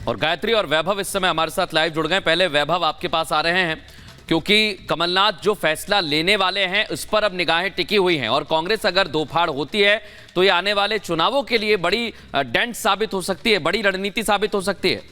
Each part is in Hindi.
और गायत्री और वैभव इस समय हमारे साथ लाइव जुड़ गए। पहले वैभव आपके पास आ रहे हैं क्योंकि कमलनाथ जो फैसला लेने वाले हैं उस पर अब निगाहें टिकी हुई हैं और कांग्रेस अगर दो फाड़ होती है तो ये आने वाले चुनावों के लिए बड़ी डेंट साबित हो सकती है, बड़ी रणनीति साबित हो सकती है।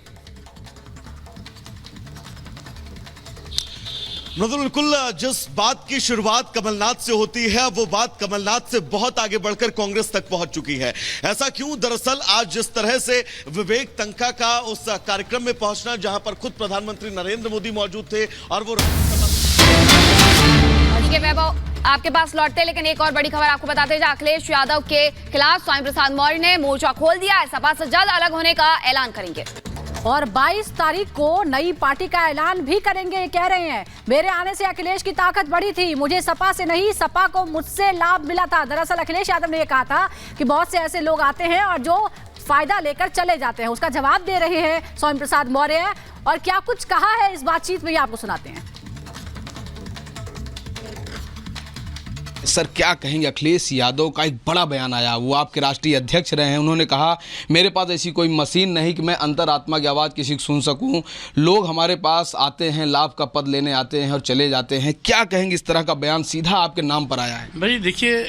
बिल्कुल, जिस बात की शुरुआत कमलनाथ से होती है वो बात कमलनाथ से बहुत आगे बढ़कर कांग्रेस तक पहुंच चुकी है। ऐसा क्यों? दरअसल आज जिस तरह से विवेक तंखा का उस कार्यक्रम में पहुंचना जहां पर खुद प्रधानमंत्री नरेंद्र मोदी मौजूद थे और वो वैभव आपके पास लौटते, लेकिन एक और बड़ी खबर आपको बताते हैं। अखिलेश यादव के खिलाफ स्वामी प्रसाद मौर्य ने मोर्चा खोल दिया है, सपा से जल्द अलग होने का ऐलान करेंगे और 22 तारीख को नई पार्टी का ऐलान भी करेंगे। ये कह रहे हैं मेरे आने से अखिलेश की ताकत बढ़ी थी, मुझे सपा से नहीं सपा को मुझसे लाभ मिला था। दरअसल अखिलेश यादव ने ये कहा था कि बहुत से ऐसे लोग आते हैं और जो फायदा लेकर चले जाते हैं। उसका जवाब दे रहे हैं स्वामी प्रसाद मौर्य और क्या कुछ कहा है इस बातचीत में, ये आपको सुनाते हैं। सर क्या कहेंगे, अखिलेश यादव का एक बड़ा बयान आया, वो आपके राष्ट्रीय अध्यक्ष रहे हैं। उन्होंने कहा मेरे पास ऐसी कोई मशीन नहीं कि मैं अंतरात्मा की आवाज़ किसी को सुन सकूं, लोग हमारे पास आते हैं, लाभ का पद लेने आते हैं और चले जाते हैं। क्या कहेंगे, इस तरह का बयान सीधा आपके नाम पर आया है। भाई देखिए,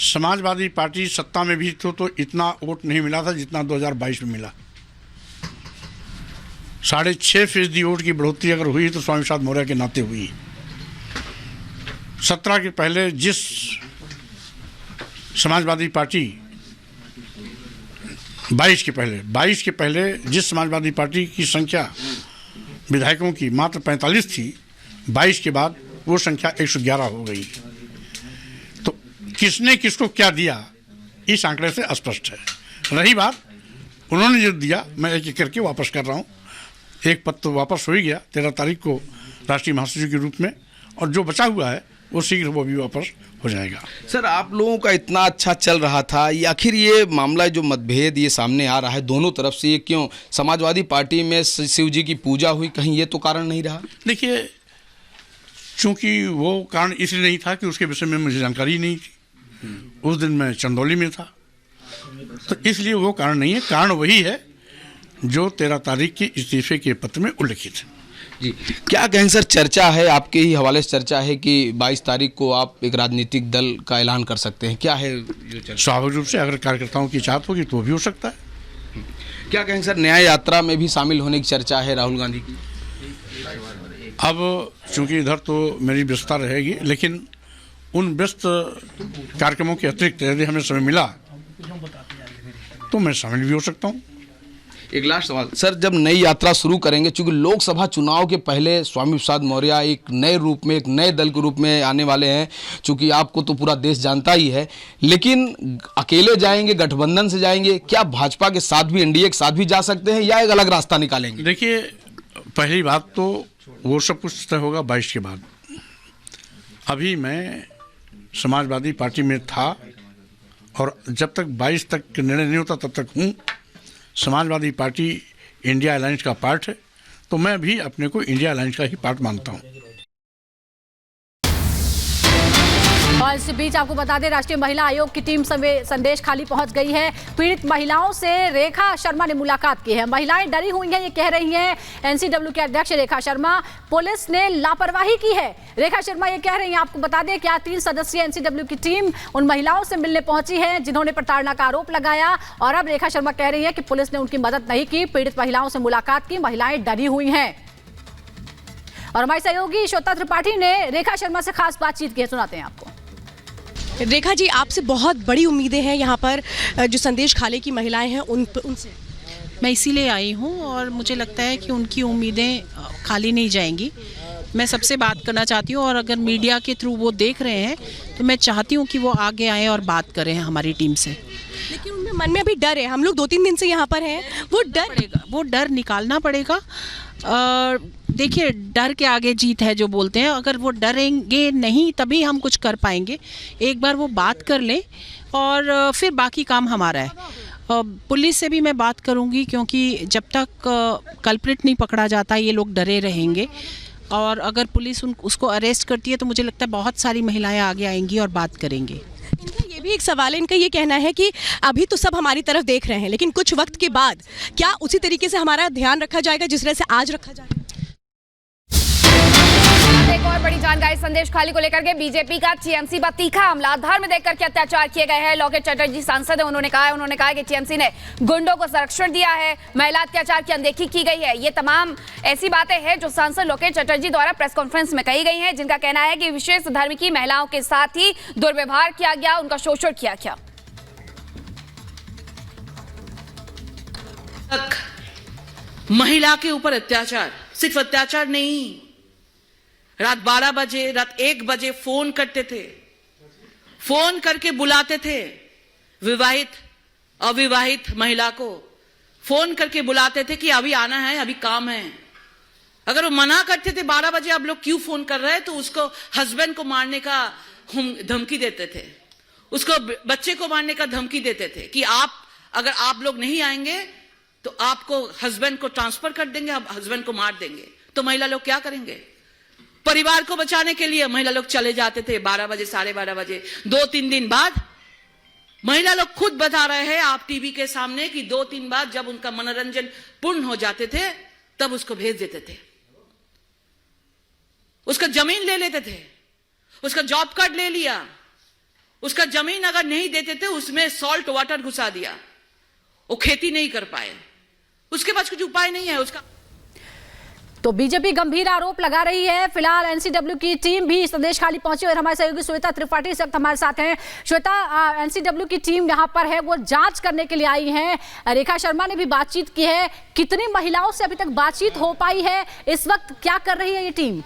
समाजवादी पार्टी सत्ता में भी तो इतना वोट नहीं मिला था जितना 2022 में मिला। 6.5% वोट की बढ़ोतरी अगर हुई तो स्वामी प्रसाद मौर्य के नाते हुई। 17 के पहले जिस समाजवादी पार्टी 22 के पहले जिस समाजवादी पार्टी की संख्या विधायकों की मात्र 45 थी, 22 के बाद वो संख्या 111 हो गई। तो किसने किसको क्या दिया इस आंकड़े से स्पष्ट है। रही बात उन्होंने जो दिया, मैं एक एक करके वापस कर रहा हूँ। एक पद तो वापस हो ही गया 13 तारीख को राष्ट्रीय महासचिव के रूप में, और जो बचा हुआ है वो शीघ्र वो भी वापस हो जाएगा। सर आप लोगों का इतना अच्छा चल रहा था, ये आखिर ये मामला जो मतभेद ये सामने आ रहा है दोनों तरफ से, ये क्यों? समाजवादी पार्टी में शिव जी की पूजा हुई, कहीं ये तो कारण नहीं रहा? देखिए, चूंकि वो कारण इसलिए नहीं था कि उसके विषय में मुझे जानकारी नहीं थी। उस दिन मैं चंदौली में था, तो इसलिए वो कारण नहीं है। कारण वही है जो 13 तारीख के इस्तीफे के पत्र में उल्लिखित है। जी क्या कहें सर, चर्चा है आपके ही हवाले से चर्चा है कि 22 तारीख को आप एक राजनीतिक दल का ऐलान कर सकते हैं, क्या है जो चर्चा? स्वाभाविक रूप से अगर कार्यकर्ताओं की चाहत होगी तो वो भी हो सकता है। क्या कहें सर, न्याय यात्रा में भी शामिल होने की चर्चा है राहुल गांधी की? अब चूंकि इधर तो मेरी व्यस्तता रहेगी, लेकिन उन व्यस्त कार्यक्रमों के अतिरिक्त यदि हमें समय मिला तो मैं शामिल भी हो सकता हूँ। एक लास्ट सवाल सर, जब नई यात्रा शुरू करेंगे, चूंकि लोकसभा चुनाव के पहले स्वामी प्रसाद मौर्य एक नए रूप में, एक नए दल के रूप में आने वाले हैं, चूंकि आपको तो पूरा देश जानता ही है, लेकिन अकेले जाएंगे, गठबंधन से जाएंगे, क्या भाजपा के साथ भी, एनडीए के साथ भी जा सकते हैं या एक अलग रास्ता निकालेंगे? देखिए, पहली बात तो वो सब कुछ तय होगा 22 के बाद। अभी मैं समाजवादी पार्टी में था और जब तक 22 तक निर्णय नहीं होता तब तक हूँ। समाजवादी पार्टी इंडिया अलायंस का पार्ट है, तो मैं भी अपने को इंडिया अलायंस का ही पार्ट मानता हूँ। और इस बीच आपको बता दें, राष्ट्रीय महिला आयोग की टीम संदेश खाली पहुंच गई है। पीड़ित महिलाओं से रेखा शर्मा ने मुलाकात की है। महिलाएं डरी हुई हैं, ये कह रही हैं। एनसीडब्ल्यू के अध्यक्ष रेखा शर्मा, पुलिस ने लापरवाही की है। रेखा शर्मा ये कह रही हैं, आपको बता दें कि 3 सदस्यीय एनसीडब्ल्यू की टीम उन महिलाओं से मिलने पहुंची है जिन्होंने प्रताड़ना का आरोप लगाया, और अब रेखा शर्मा कह रही है कि पुलिस ने उनकी मदद नहीं की। पीड़ित महिलाओं से मुलाकात की, महिलाएं डरी हुई हैं। और हमारे सहयोगी श्वेता त्रिपाठी ने रेखा शर्मा से खास बातचीत की है, सुनाते हैं आपको। रेखा जी, आपसे बहुत बड़ी उम्मीदें हैं यहाँ पर, जो संदेश खाले की महिलाएं हैं उनसे। मैं इसीलिए आई हूँ और मुझे लगता है कि उनकी उम्मीदें खाली नहीं जाएंगी। मैं सबसे बात करना चाहती हूँ और अगर मीडिया के थ्रू वो देख रहे हैं तो मैं चाहती हूँ कि वो आगे आएँ और बात करें हमारी टीम से। लेकिन उनमें मन में अभी डर है। हम लोग 2-3 दिन से यहाँ पर हैं, वो डर निकालना पड़ेगा। देखिए, डर के आगे जीत है जो बोलते हैं। अगर वो डरेंगे नहीं तभी हम कुछ कर पाएंगे। एक बार वो बात कर लें और फिर बाकी काम हमारा है। पुलिस से भी मैं बात करूंगी, क्योंकि जब तक कल्प्रिट नहीं पकड़ा जाता ये लोग डरे रहेंगे। और अगर पुलिस उसको अरेस्ट करती है तो मुझे लगता है बहुत सारी महिलाएं आगे आएंगी और बात करेंगे। इनका ये भी एक सवाल है इनका, ये कहना है कि अभी तो सब हमारी तरफ देख रहे हैं, लेकिन कुछ वक्त के बाद क्या उसी तरीके से हमारा ध्यान रखा जाएगा जिस तरह से आज रखा जाएगा? एक और बड़ी जानकारी संदेश खाली को लेकर के बीजेपी का टीएमसी पर तीखा हमला। आधार में देखकर के अत्याचार किए गए हैं। लोकेश चटर्जी सांसद है, उन्होंने कहा कि टीएमसी ने गुंडों को संरक्षण दिया है, महिला अत्याचार की अनदेखी की गई है। ये तमाम ऐसी बातें हैं जो सांसद लोकेश चटर्जी द्वारा प्रेस कॉन्फ्रेंस में कही गई हैं, जिनका कहना है कि विशेष धर्म की महिलाओं के साथ ही दुर्व्यवहार किया गया, उनका शोषण किया गया। महिला के ऊपर अत्याचार, सिर्फ अत्याचार नहीं, रात 12 बजे, रात 1 बजे फोन करते थे, फोन करके बुलाते थे विवाहित अविवाहित महिला को, फोन करके बुलाते थे कि अभी आना है, अभी काम है। अगर वो मना करते थे 12 बजे आप लोग क्यों फोन कर रहे हैं, तो उसको हस्बैंड को मारने का धमकी देते थे, उसको बच्चे को मारने का धमकी देते थे कि अगर आप लोग नहीं आएंगे तो आपको हस्बैंड को ट्रांसफर कर देंगे, आप हस्बैंड को मार देंगे। तो महिला लोग क्या करेंगे? परिवार को बचाने के लिए महिला लोग चले जाते थे 12 बजे, 12:30 बजे। 2-3 दिन बाद महिला लोग खुद बता रहे हैं आप टीवी के सामने कि 2-3 बाद जब उनका मनोरंजन पूर्ण हो जाते थे तब उसको भेज देते थे, उसका जमीन ले लेते थे, उसका जॉब कार्ड ले लिया, उसका जमीन अगर नहीं देते थे उसमें सॉल्ट वाटर घुसा दिया, वो खेती नहीं कर पाए, उसके पास कुछ उपाय नहीं है उसका। तो बीजेपी गंभीर आरोप लगा रही है। फिलहाल एनसीडब्ल्यू की टीम भी संदेश खाली पहुंची और हमारे सहयोगी श्वेता त्रिपाठी इस वक्त हमारे साथ हैं। श्वेता, एनसीडब्ल्यू की टीम यहां पर है, वो जांच करने के लिए आई हैं। रेखा शर्मा ने भी बातचीत की है। कितनी महिलाओं से अभी तक बातचीत हो पाई है? इस वक्त क्या कर रही है ये टीम?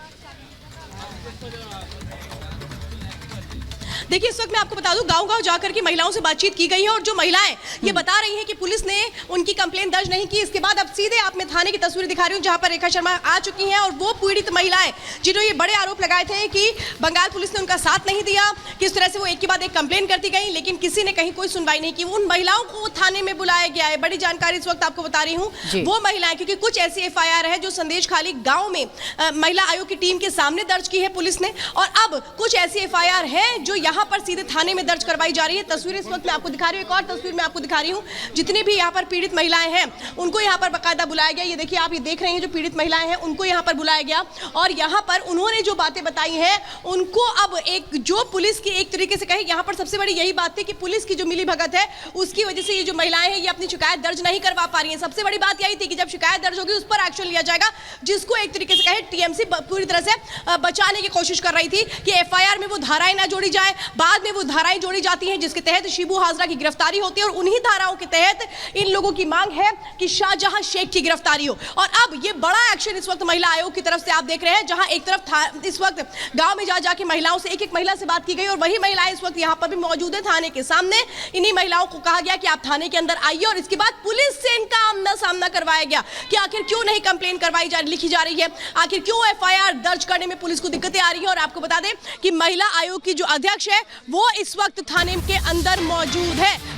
देखिए, इस वक्त मैं आपको बता दूं, गांव-गांव जाकर के महिलाओं से बातचीत की गई है और जो महिलाएं ये बता रही हैं कि पुलिस ने उनकी कंप्लेंट दर्ज नहीं की। इसके बाद अब सीधे आप मैं थाने की तस्वीर दिखा रही हूं जहां पर रेखा शर्मा आ चुकी हैं और वो पीड़ित महिलाएं जिन्होंने ये बड़े आरोप लगाए थे कि बंगाल पुलिस ने उनका साथ नहीं दिया, किस तरह से वो एक के बाद एक कंप्लेंट करती गई, लेकिन किसी ने कहीं कोई सुनवाई नहीं की। उन महिलाओं को थाने में बुलाया गया है। बड़ी जानकारी इस वक्त आपको बता रही हूँ। वो महिलाएं, क्योंकि कुछ ऐसी FIR है जो संदेश खाली गाँव में महिला आयोग की टीम के सामने दर्ज की है पुलिस ने, और अब कुछ ऐसी FIR है जो यहाँ पर सीधे थाने में दर्ज करवाई जा रही है। तस्वीर इस वक्त मैं आपको दिखा रही हूँ, एक और तस्वीर मैं आपको दिखा रही हूँ। जितनी भी यहाँ पर पीड़ित महिलाएं हैं उनको यहाँ पर बाकायदा बुलाया गया। ये देखिए, आप ये देख रहे हैं जो पीड़ित महिलाएं हैं उनको यहाँ पर बुलाया गया और यहाँ पर उन्होंने जो बातें बताई हैं उनको अब एक जो पुलिस की एक तरीके से कहे, यहाँ पर सबसे बड़ी यही बात थी कि पुलिस की जो मिली भगत है उसकी वजह से ये जो महिलाएं हैं ये अपनी शिकायत दर्ज नहीं करवा पा रही हैं। सबसे बड़ी बात यही थी कि जब शिकायत दर्ज होगी उस पर एक्शन लिया जाएगा, जिसको एक तरीके से कहे टीएमसी पूरी तरह से बचाने की कोशिश कर रही थी कि FIR में वो धाराएं ना जोड़ी जाए। बाद में वो धाराएं जोड़ी जाती हैं जिसके तहत शिबू हाजरा की गिरफ्तारी होती है और उन्हीं धाराओं के तहत इन लोगों की मांग है कि शाहजहां शेख की गिरफ्तारी हो। और अब ये बड़ा एक्शन इस वक्त महिला आयोग की तरफ से आप देख रहे हैं, जहां एक तरफ इस वक्त गांव में जाके महिलाओं से एक महिला से बात की गई और वही महिलाएं इस वक्त यहां पर भी मौजूद है थाने के सामने। इन्हीं महिलाओं को कहा गया कि आप थाने के अंदर आइए और इसके बाद पुलिस से इनका आमना सामना करवाया गया कि आखिर क्यों नहीं कंप्लेंट लिखी जा रही है, आखिर क्यों FIR दर्ज करने में पुलिस को दिक्कतें आ रही है। और आपको बता दें कि महिला आयोग की जो अध्यक्ष है वो इस वक्त थाने के अंदर मौजूद है।